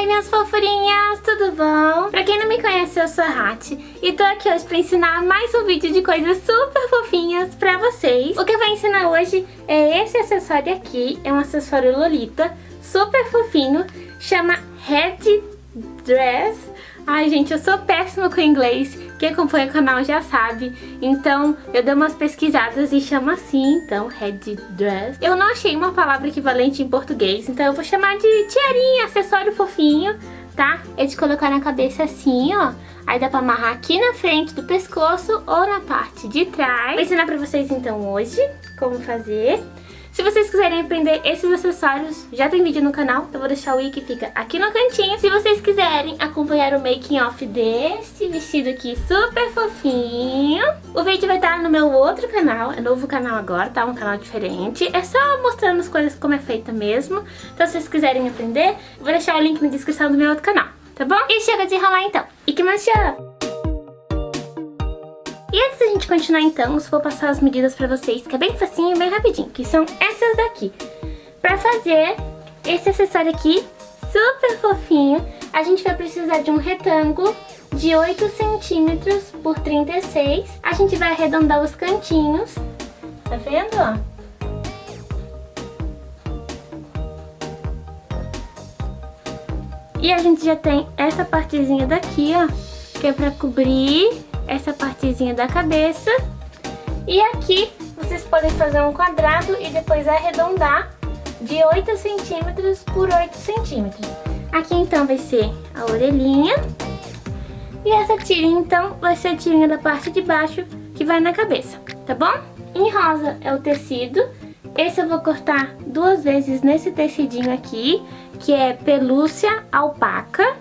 Oi, minhas fofurinhas, tudo bom? Pra quem não me conhece, eu sou a Hat e tô aqui hoje pra ensinar mais um vídeo de coisas super fofinhas pra vocês. O que eu vou ensinar hoje é esse acessório aqui, é um acessório Lolita, super fofinho, chama Headdress. Ai, gente, eu sou péssima com inglês, quem acompanha o canal já sabe, então eu dei umas pesquisadas e chama assim, então, Headdress. Eu não achei uma palavra equivalente em português, então eu vou chamar de tiarinha, acessório fofinho, tá? É de colocar na cabeça assim, ó, aí dá pra amarrar aqui na frente do pescoço ou na parte de trás. Vou ensinar pra vocês então hoje como fazer. Se vocês quiserem aprender esses acessórios, já tem vídeo no canal, eu vou deixar o link que fica aqui no cantinho. Se vocês quiserem acompanhar o making off deste vestido aqui super fofinho, o vídeo vai estar no meu outro canal, é novo canal agora, tá? Um canal diferente, é só mostrando as coisas como é feita mesmo. Então se vocês quiserem aprender, eu vou deixar o link na descrição do meu outro canal, tá bom? E chega de enrolar então, e que mais chama! E antes da gente continuar então, eu vou passar as medidas pra vocês, que é bem facinho e bem rapidinho, que são essas daqui. Pra fazer esse acessório aqui, super fofinho, a gente vai precisar de um retângulo de 8 centímetros por 36. A gente vai arredondar os cantinhos, tá vendo, ó? E a gente já tem essa partezinha daqui, ó, que é pra cobrir essa partezinha da cabeça. E aqui vocês podem fazer um quadrado e depois arredondar de 8 centímetros por 8 centímetros. Aqui então vai ser a orelhinha. E essa tirinha então vai ser a tirinha da parte de baixo que vai na cabeça, tá bom? Em rosa é o tecido. Esse eu vou cortar 2 vezes nesse tecidinho aqui, que é pelúcia alpaca.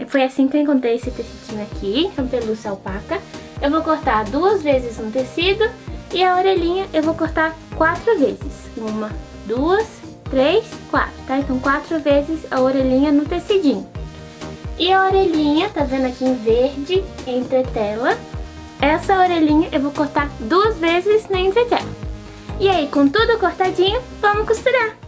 Foi assim que eu encontrei esse tecidinho aqui, é um pelúcia alpaca. Eu vou cortar 2 vezes no tecido e a orelhinha eu vou cortar 4 vezes. 1, 2, 3, 4, tá? Então 4 vezes a orelhinha no tecidinho. E a orelhinha, tá vendo aqui em verde, entretela? Essa orelhinha eu vou cortar 2 vezes na entretela. E aí, com tudo cortadinho, vamos costurar.